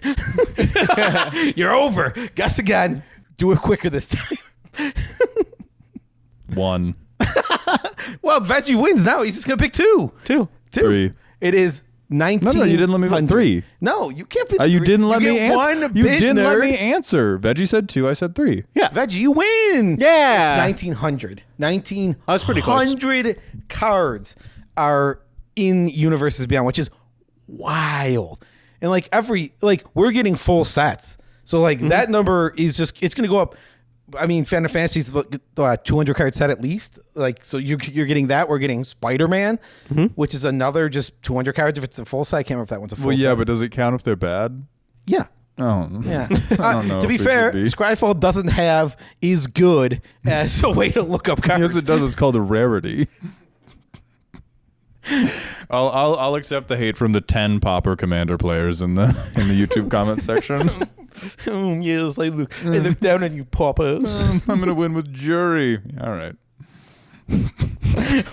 You're over. Guess again. Do it quicker this time. 1. Well, Veggie wins now. He's just going to pick 2. 2. 3. It is 19. No, you didn't let me pick 3. No, you can't pick 3. You didn't let me answer. You didn't let nerd. me answer. Veggie said 2. I said 3. Yeah. Veggie, you win. Yeah. It's 1,900. 1,900 that's pretty close. cards are in Universes Beyond, which is wild. And we're getting full sets. So that number is it's going to go up. I mean, Final Fantasy is 200 card set at least. So you're getting that. We're getting Spider-Man, which is another just 200 cards if it's a full set. I can't remember if that one's a full set. Yeah, but does it count if they're bad? Yeah. Oh, yeah. I don't know. To be fair, Scryfall doesn't have is good as a way to look up cards. Yes, it does. It's called a rarity. I'll accept the hate from the 10 Pauper Commander players in the YouTube comment section. Yes, I look down on you, paupers. I'm gonna win with jury. All right.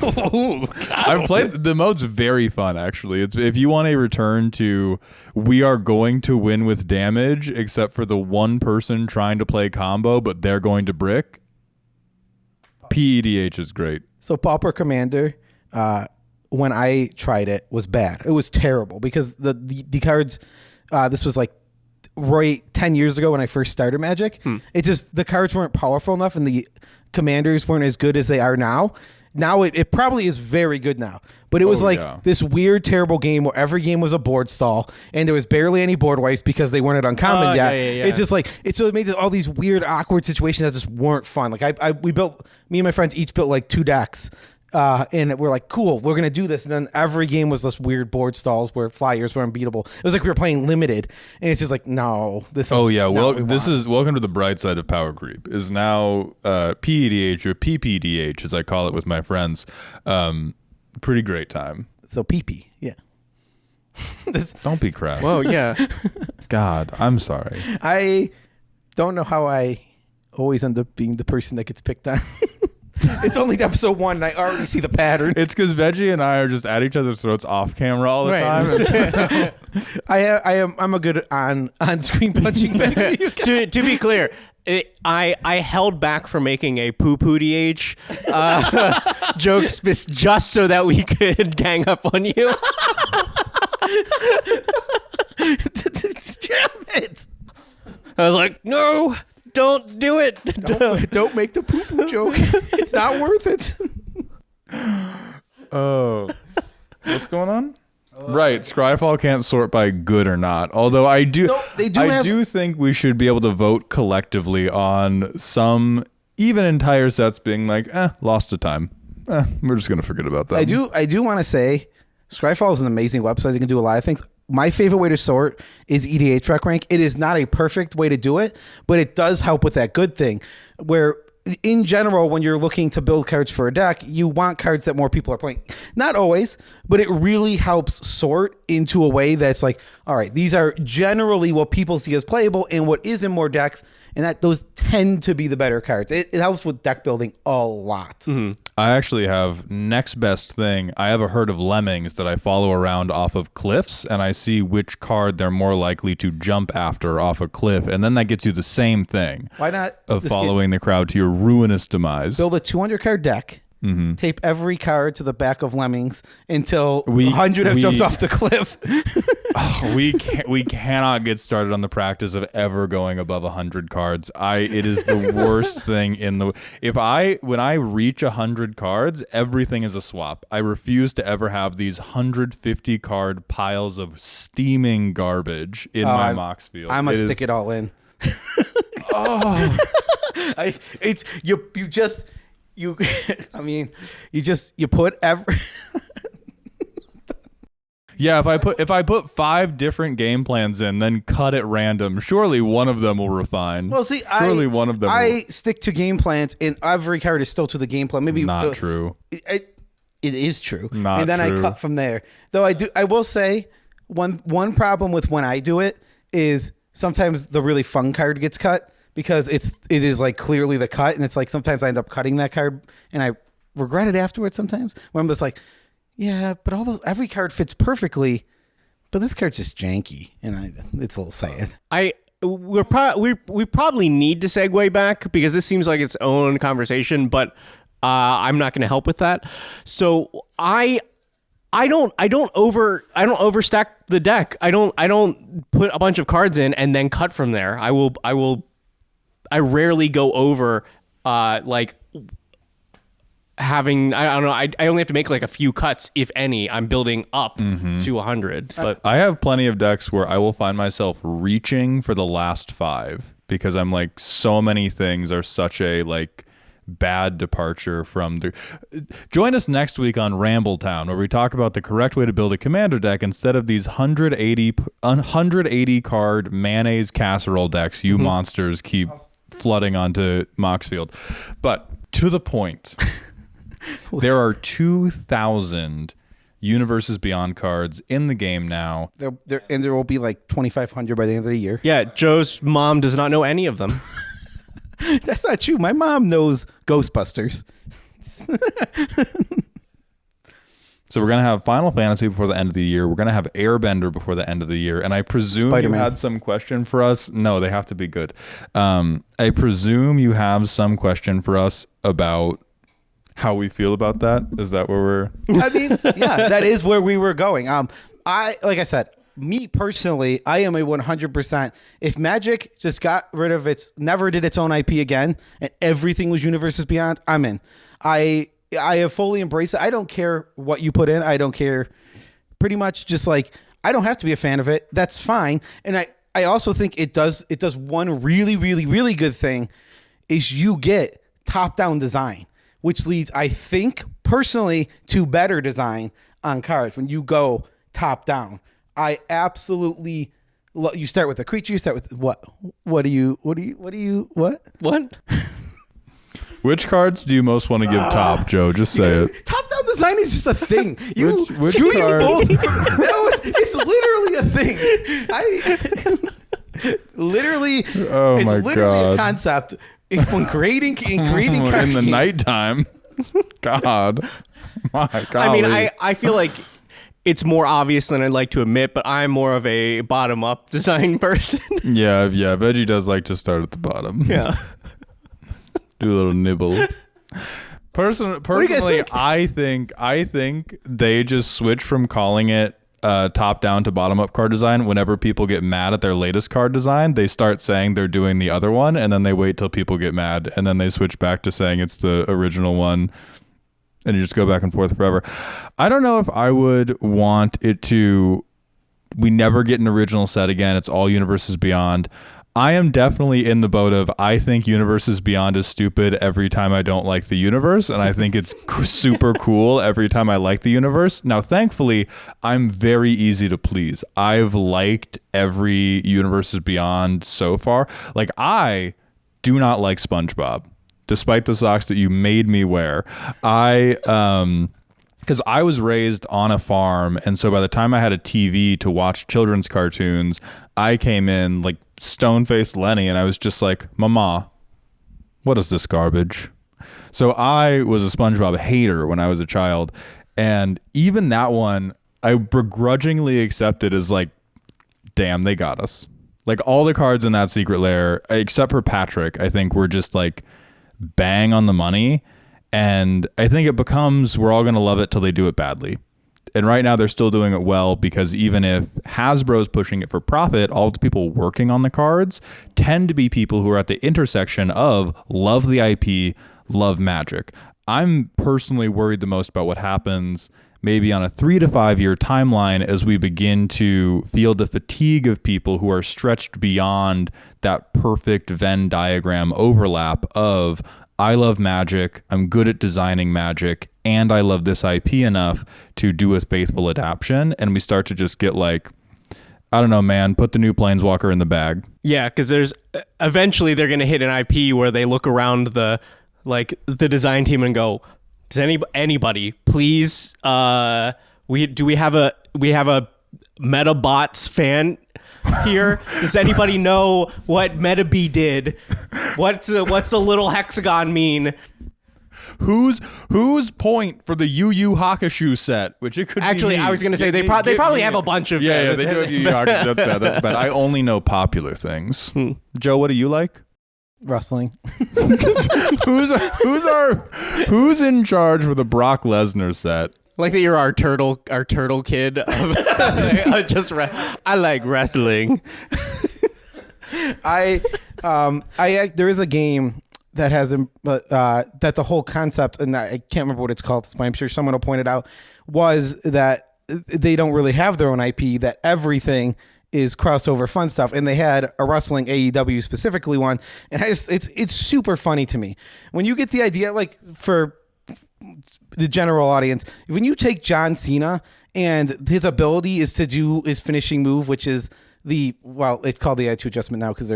Oh, I've played the mode's very fun actually. It's if you want a return to we are going to win with damage, except for the one person trying to play combo, but they're going to brick. PEDH is great. So Pauper Commander, when I tried it, was bad. It was terrible because the cards. This was like right 10 years ago when I first started Magic. It just the cards weren't powerful enough, and the commanders weren't as good as they are now. Now it probably is very good now, but it was this weird, terrible game where every game was a board stall, and there was barely any board wipes because they weren't at uncommon yet. Yeah. It's just so it made all these weird, awkward situations that just weren't fun. Me and my friends each built 2 decks. And we're like, cool, we're gonna do this, and then every game was this weird board stalls where flyers were unbeatable. It was like we were playing limited, and it's just no, this is welcome to the bright side of power creep. Is now PEDH or PPDH as I call it with my friends. Pretty great time. So PP, yeah. Don't be crass. Whoa, yeah. God, I'm sorry. I don't know how I always end up being the person that gets picked on. It's only episode 1, and I already see the pattern. It's because Veggie and I are just at each other's throats off camera all the time. I'm a good on screen punching bag. to be clear, I held back from making a poo-poo DH jokes just so that we could gang up on you. Damn it! I was like, no. Don't do it. Don't make the poo-poo joke. It's not worth it. Oh. What's going on? Right. Scryfall can't sort by good or not. Although I do do think we should be able to vote collectively on some even entire sets being lost to time. We're just going to forget about that. I do want to say Scryfall is an amazing website. You can do a lot of things. My favorite way to sort is EDH rec rank. It is not a perfect way to do it, but it does help with that good thing where in general, when you're looking to build cards for a deck, you want cards that more people are playing. Not always, but it really helps sort into a way that's like, all right, these are generally what people see as playable and what is in more decks, and that those tend to be the better cards. It helps with deck building a lot. I actually have next best thing. I have a herd of lemmings that I follow around off of cliffs, and I see which card they're more likely to jump after off a cliff, and then that gets you the same thing. Why not of following the crowd to your ruinous demise? Build a 200 card deck. Tape every card to the back of lemmings until 100 have jumped off the cliff. We cannot get started on the practice of ever going above 100 cards. It is the worst thing in the. When I reach 100 cards, everything is a swap. I refuse to ever have these 150 card piles of steaming garbage in my Moxfield. I must stick it all in. You put every. Yeah, if I put 5 different game plans in, then cut at random, surely one of them will refine. Well, see, one of them. I stick to game plans, and every card is still to the game plan. Maybe not true. It is true. Not and then true. I cut from there. Though I will say one problem with when I do it is sometimes the really fun card gets cut. Because it is like clearly the cut, and it's like sometimes I end up cutting that card, and I regret it afterwards. Sometimes when I'm just like, yeah, but every card fits perfectly, but this card's just janky, and it's a little sad. We probably need to segue back because this seems like its own conversation, but I'm not going to help with that. So I don't overstack the deck. I don't put a bunch of cards in and then cut from there. I rarely go over like having, I don't know, I only have to make like a few cuts, if any. I'm building up to 100. But I have plenty of decks where I will find myself reaching for the last 5 because I'm like, so many things are such a like bad departure from the. Join us next week on Rambletown, where we talk about the correct way to build a commander deck instead of these 180 card mayonnaise casserole decks you monsters keep flooding onto Moxfield. But to the point, there are 2,000 Universes Beyond cards in the game now. There will be like 2,500 by the end of the year. yeah, Joe's mom does not know any of them. That's not true. My mom knows Ghostbusters. So we're going to have Final Fantasy before the end of the year. We're going to have Airbender before the end of the year. And I presume Spider-Man. you had some question for us. No, they have to be good. I presume you have some question for us about how we feel about that. Is that where we're... I mean, yeah, that is where we were going. Like I said, me personally, I am a 100%. If Magic just got rid of never did its own IP again, and everything was Universes Beyond, I'm in. I have fully embraced it. I don't care what you put in. I don't care. Pretty much just like, I don't have to be a fan of it. That's fine. And I also think it does one really, really, really good thing is you get top-down design, which leads, I think, personally, to better design on cards when you go top-down. I absolutely you start with a creature, you start with what? What? Which cards do you most want to give top, Joe? Just say it. Top-down design is just a thing. Which screw you card? both. It's literally a thing. Oh it's my literally God. a concept. When creating card In the games. nighttime. God. My God. I mean, I feel like it's more obvious than I'd like to admit, but I'm more of a bottom-up design person. Yeah. Veggie does like to start at the bottom. Yeah. Do a little nibble. Personally, think? I think they just switch from calling it top down to bottom up card design. Whenever people get mad at their latest card design, they start saying they're doing the other one, and then they wait till people get mad, and then they switch back to saying it's the original one, and you just go back and forth forever. I don't know if I would want it to. We never get an original set again. It's all Universes Beyond. I am definitely in the boat of I think Universes Beyond is stupid every time I don't like the universe, and I think it's super cool every time I like the universe. Now, thankfully, I'm very easy to please. I've liked every Universes Beyond so far. Like, I do not like SpongeBob. despite the socks that you made me wear. Because I was raised on a farm, and so by the time I had a TV to watch children's cartoons, I came in like stone-faced Lenny, and I was just like, Mama, what is this garbage? So I was a SpongeBob hater when I was a child, and even that one I begrudgingly accepted as like, damn, they got us. Like all the cards in that secret lair, except for Patrick, I think were just like bang on the money. And I think it becomes, we're all going to love it till they do it badly. And right now they're still doing it well, because even if Hasbro's pushing it for profit, all the people working on the cards tend to be people who are at the intersection of love the IP, love Magic. I'm personally worried the most about what happens maybe on a 3 to 5 year timeline as we begin to feel the fatigue of people who are stretched beyond that perfect Venn diagram overlap of I love Magic, I'm good at designing Magic, and I love this IP enough to do a faithful adaptation. And we start to just get like, I don't know, man, put the new Planeswalker in the bag. Yeah, because there's eventually they're going to hit an IP where they look around the design team and go, does anybody please we have a Metabots fan here? Does anybody know what MetaB did? What's a little hexagon mean? Whose point for the Yu Yu Hakusho set? Which it could actually be me. I was gonna say they probably have a bunch of yeah they do have Yu Yu Hakusho. That's bad. I only know popular things. Joe, what do you like? Wrestling. Who's in charge for the Brock Lesnar set? Like that you're our turtle kid. I like wrestling. There is a game that has that the whole concept, and I can't remember what it's called, but I'm sure someone will point it out, was that they don't really have their own IP, that everything is crossover fun stuff, and they had a wrestling AEW specifically one, and it's super funny to me when you get the idea, like for the general audience, when you take John Cena and his ability is to do his finishing move, which is it's called the I2 adjustment now because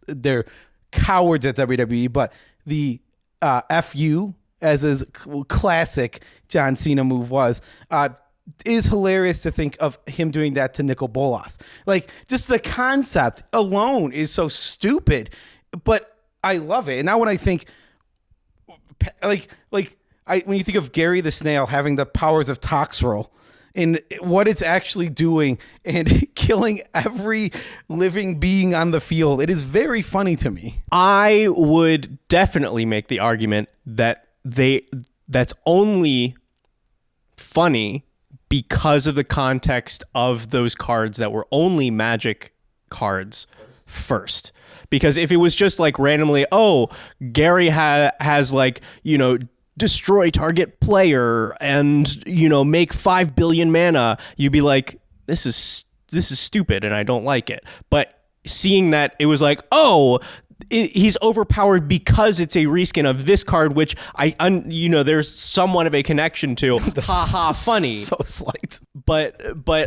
they're cowards at WWE, but the FU, as his classic John Cena move was, is hilarious to think of him doing that to Nicol Bolas. Like, just the concept alone is so stupid, but I love it. And now when I think, when you think of Gary the Snail having the powers of Toxrill and what it's actually doing and killing every living being on the field, it is very funny to me. I would definitely make the argument that that's only funny because of the context of those cards that were only Magic cards first. Because if it was just like randomly, Gary has like, destroy target player and, make 5 billion mana, you'd be like, this is stupid and I don't like it. But seeing that it was like, he's overpowered because it's a reskin of this card, which there's somewhat of a connection to. Funny. So slight. But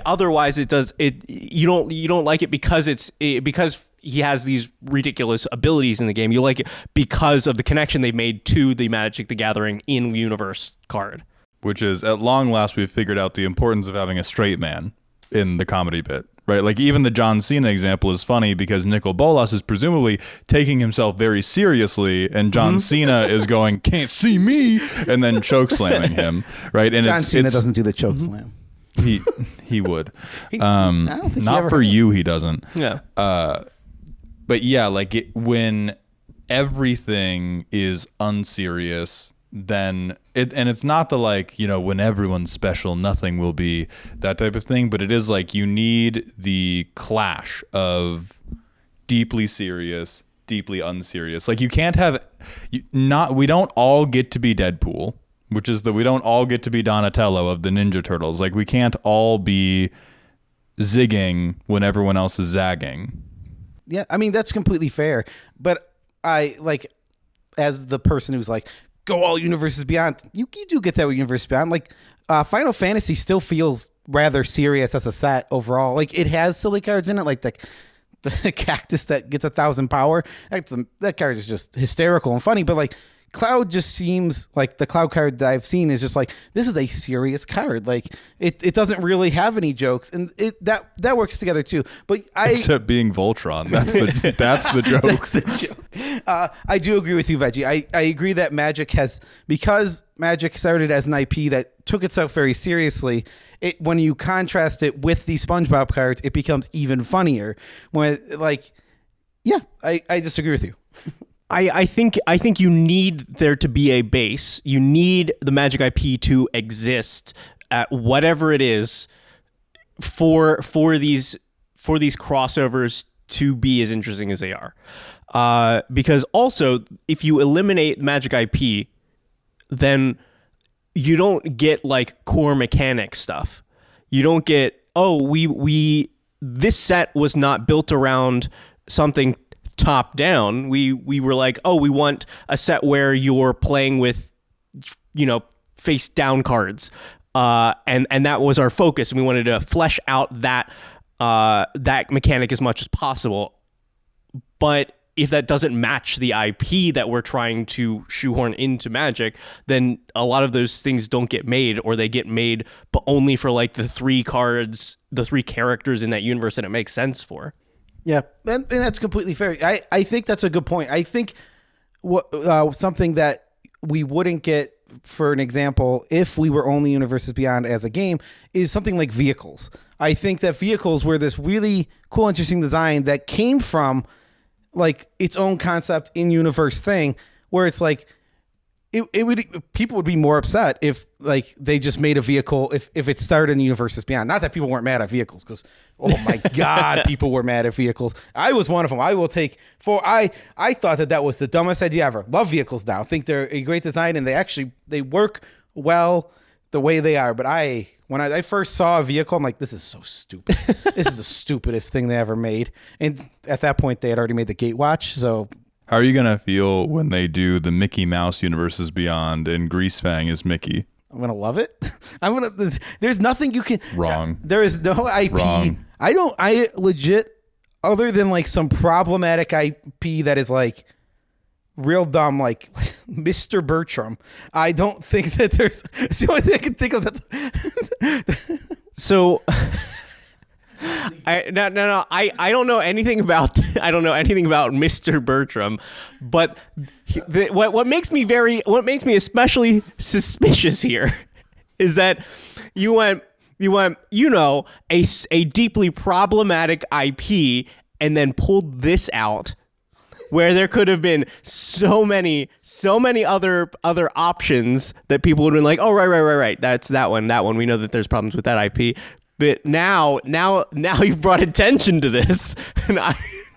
otherwise you don't like it because because he has these ridiculous abilities in the game. You like it because of the connection they've made to the Magic the Gathering in universe card. Which is, at long last, we've figured out the importance of having a straight man in the comedy bit. Right, like even the John Cena example is funny because Nicol Bolas is presumably taking himself very seriously, and John Cena is going, "Can't see me," and then choke slamming him. Right, and John Cena doesn't do the choke slam. He would. I don't think not for you. He doesn't. Yeah. But yeah, like when everything is unserious, then it's not the like, when everyone's special, nothing will be, that type of thing, but it is like you need the clash of deeply serious, deeply unserious. Like you can't have we don't all get to be Deadpool, which is we don't all get to be Donatello of the Ninja Turtles. Like we can't all be zigging when everyone else is zagging. Yeah, I mean that's completely fair, but I like, as the person who's like, go all Universes Beyond, you do get that with Universes Beyond. Like, Final Fantasy still feels rather serious as a set overall. Like, it has silly cards in it, like the cactus that gets 1,000 power. That card is just hysterical and funny. But like, Cloud just seems like the Cloud card that I've seen is just like, this is a serious card. Like it doesn't really have any jokes, and that works together too. But except being Voltron, that's the joke. That's the joke. I do agree with you, Veggie. I agree that because Magic started as an IP that took itself very seriously. When you contrast it with the SpongeBob cards, it becomes even funnier. When I disagree with you. I think you need there to be a base. You need the Magic IP to exist at whatever it is for these crossovers to be as interesting as they are. Because also, if you eliminate Magic IP, then you don't get like core mechanic stuff. You don't get, this set was not built around something top down. We were like, we want a set where you're playing with, face down cards, and that was our focus, and we wanted to flesh out that mechanic as much as possible. But if that doesn't match the IP that we're trying to shoehorn into Magic, then a lot of those things don't get made, or they get made but only for like the 3 characters in that universe that it makes sense for. Yeah, and that's completely fair. I think that's a good point. I think something that we wouldn't get, for an example, if we were only Universes Beyond as a game, is something like vehicles. I think that vehicles were this really cool, interesting design that came from like its own concept in universe thing, where it's like people would be more upset if like they just made a vehicle if it started in Universes Beyond. Not that people weren't mad at vehicles, because oh my god, people were mad at vehicles. I was one of them. I will take I thought that was the dumbest idea ever. Love vehicles now. Think they're a great design, and they work well the way they are. But when I first saw a vehicle, I'm like, this is so stupid. This is the stupidest thing they ever made. And at that point, they had already made the Gatewatch, so. How are you going to feel when they do the Mickey Mouse Universes Beyond and Greasefang is Mickey? I'm going to love it. There's nothing you can. Wrong. There is no IP. Wrong. I legit, other than like some problematic IP that is like real dumb, like Mr. Bertram, I don't think that there's. It's the only thing I can think of. So. I don't know anything about Mr. Bertram, but what makes me especially suspicious here is that you went a deeply problematic IP and then pulled this out, where there could have been so many other options that people would have been like, oh right, that's that one, we know that there's problems with that IP. But now you've brought attention to this. And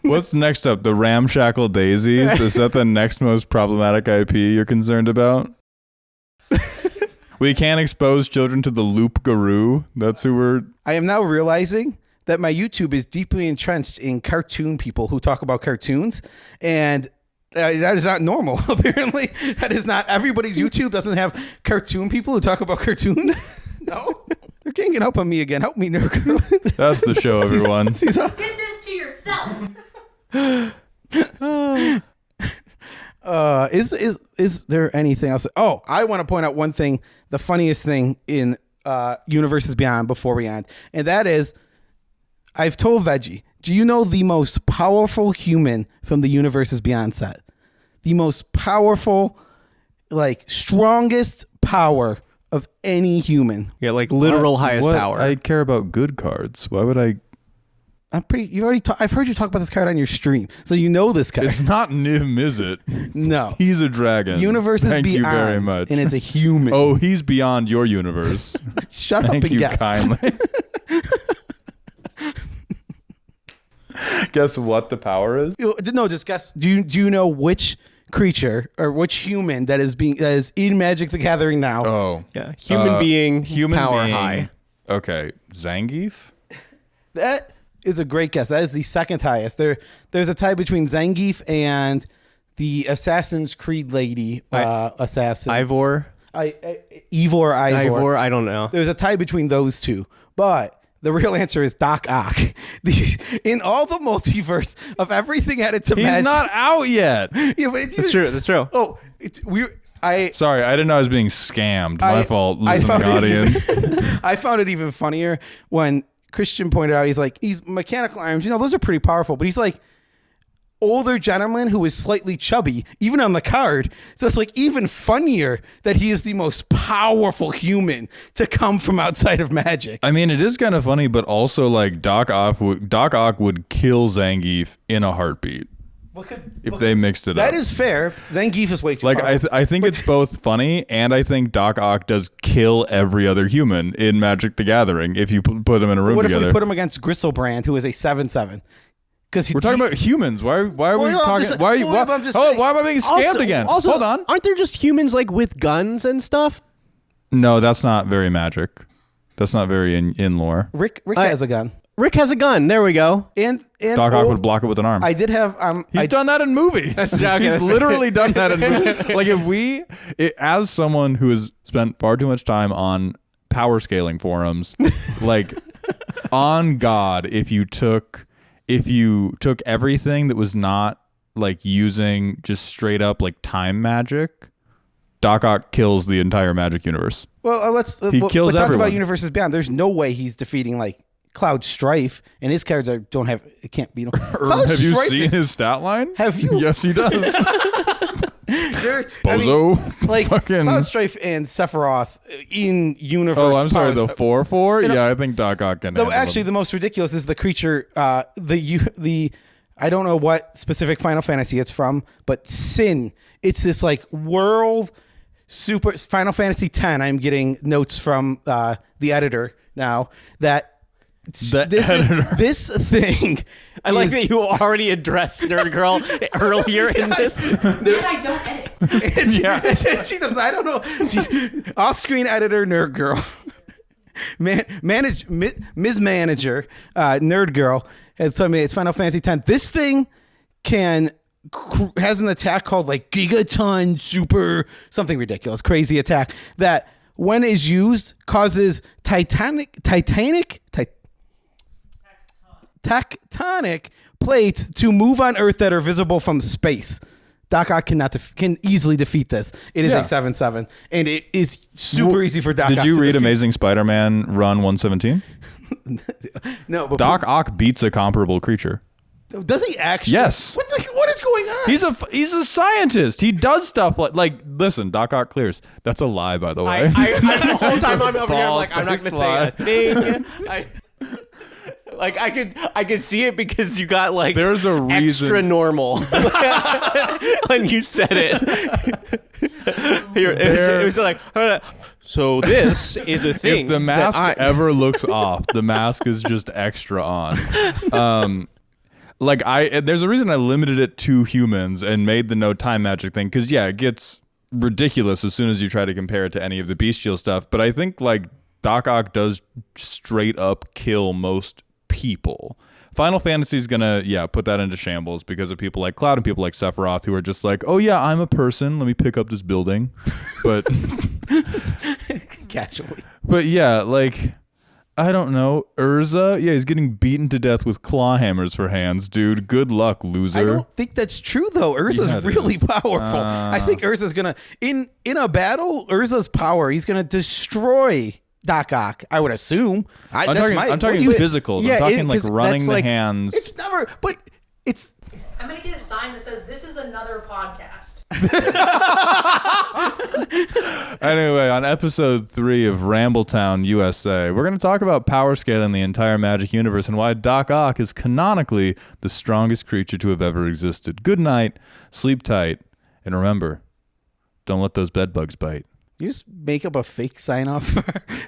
What's next up? The Ramshackle Daisies? Is that the next most problematic IP you're concerned about? We can't expose children to the Loop Guru. That's who we're... I am now realizing that my YouTube is deeply entrenched in cartoon people who talk about cartoons. And that is not normal, apparently. That is not... Everybody's YouTube doesn't have cartoon people who talk about cartoons. No. They're ganging up on me again. Help me, Nerd Girl. That's the show, everyone. You did this to yourself. Is there anything else? Oh, I want to point out one thing, the funniest thing in Universes Beyond before we end. And that is, I've told Veggie, do you know the most powerful human from the Universes Beyond set? The most powerful, like, strongest power of any human. Yeah, like literal highest power. I care about good cards. Why would I? I've heard you talk about this card on your stream, so you know this card. It's not Nim, is it? No. He's a dragon. Universes Thank Beyond. you very much. And it's a human. Oh, he's beyond your universe. Shut up Thank and you guess. kindly. Guess what the power is? No, just guess. Do you know which creature or which human that is in Magic the Gathering now? Oh. Yeah, human being, power being. high. Okay, Zangief? That is a great guess. That is the second highest. There's a tie between Zangief and the Assassin's Creed lady assassin. Ivor. Ivor. I don't know. There's a tie between those two. But The real answer is Doc Ock. In all the multiverse of everything added to He's Magic. not out yet. Yeah, but That's true. That's true. Oh, Sorry, I didn't know I was being scammed. My fault, listening audience. I found it even funnier when Christian pointed out, he's mechanical arms. Those are pretty powerful, but he's like older gentleman who is slightly chubby, even on the card. So it's like even funnier that he is the most powerful human to come from outside of Magic. I mean, it is kind of funny, but also like Doc Ock would kill Zangief in a heartbeat. If they mixed it up. That is fair. Zangief is way too powerful. I think it's both funny, and I think Doc Ock does kill every other human in Magic the Gathering if you put them in a room What together. if we put him against Gristlebrand, who is a 7/7? Because We're talking about humans. Why are we talking? Why am I being scammed again? Also, Hold on. Aren't there just humans like with guns and stuff? No, that's not very Magic. That's not very in lore. Rick has a gun. Rick has a gun. There we go. And Doc Ock would block it with an arm. I did have He's done that in movies. He's literally done that in movies. Like as someone who has spent far too much time on power scaling forums, like on God, if you took everything that was not like using just straight up like time magic, Doc Ock kills the entire Magic universe. Well, let's kills talk everyone. about Universes Beyond. There's no way he's defeating like Cloud Strife, and his cards can't beat him. Cloud Have you Strife seen his stat line? Have you? Yes, he does. Bozo. Like Fucking. Cloud Strife and Sephiroth in universe. Oh, I'm sorry. powers. The 4/4. Yeah, I think Doc Ock can. Actually, the most ridiculous is the creature. The I don't know what specific Final Fantasy it's from, but Sin. It's this like world super Final Fantasy X. I'm getting notes from the editor now that. This thing. I like that you already addressed Nerd Girl earlier in this. And I don't edit. She doesn't. I don't know. She's off-screen editor, Nerd Girl. Ms. Manager, Nerd Girl has told me it's Final Fantasy X. This thing has an attack called like Gigaton Super something ridiculous, crazy attack that when is used causes tectonic plates to move on Earth that are visible from space. Doc Ock can easily defeat this. It is a 7/7, and it is super easy for Doc Ock. Did you read Amazing Spider-Man Run 117? No, but Doc Ock beats a comparable creature. does he actually? Yes. What is going on? He's a scientist. He does stuff like listen. Doc Ock clears. That's a lie, by the way. The whole time I'm over here, I'm like, I'm not going to Bald-faced say a thing. Like I could see it because you got like There's a reason. extra normal when you said it. It was like, so this is a thing. If the mask ever looks off, the mask is just extra on. There's a reason I limited it to humans and made the no time magic thing because it gets ridiculous as soon as you try to compare it to any of the bestial stuff. But I think like Doc Ock does straight up kill most people. Final Fantasy is gonna put that into shambles because of people like Cloud and people like Sephiroth who are just like, oh yeah, I'm a person, let me pick up this building. But Casually. But like I don't know, Urza, he's getting beaten to death with claw hammers for hands, dude. Good luck, loser. I don't think that's true though. Urza's really powerful. I think Urza's gonna in a battle. Urza's power. He's gonna destroy Doc Ock, I would assume. I'm talking physicals. I'm talking like running the hands. It's never, but it's. I'm gonna get a sign that says this is another podcast. Anyway, on episode 3 of Rambletown, USA, we're going to talk about power scaling the entire Magic universe and why Doc Ock is canonically the strongest creature to have ever existed. Good night, sleep tight, and remember, don't let those bed bugs bite. You just make up a fake sign off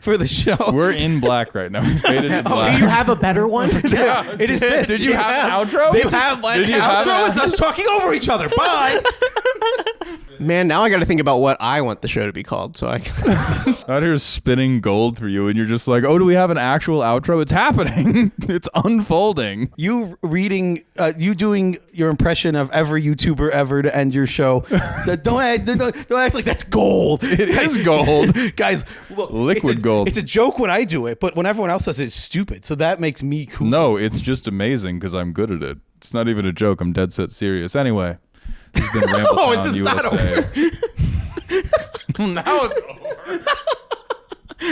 for the show. We're in black right now. We faded to black. Do you have a better one? Yeah, it is this. Did you have an outro? This outro is us talking over each other. Bye. Man, now I got to think about what I want the show to be called. So I Out here spinning gold for you, and you're just like, oh, do we have an actual outro? It's happening. It's unfolding. You reading, you doing your impression of every YouTuber ever to end your show. Don't act like that's gold. It is gold. Guys, look, Liquid gold. It's a joke when I do it, but when everyone else does it, it's stupid. So that makes me cool. No, it's just amazing because I'm good at it. It's not even a joke. I'm dead set serious. Anyway, this has been Rambletown Oh, it's just USA. not over. Now it's over.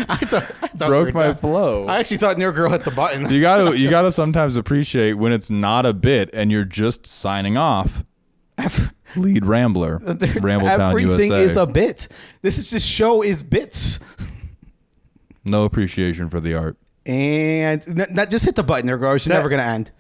I thought Broke my flow. I actually thought New Girl hit the button. You gotta sometimes appreciate when it's not a bit and you're just signing off. Lead Rambler, Rambletown Everything USA. is a bit. This show is bits. No appreciation for the art. And just hit the button, New Girl. It's never gonna end.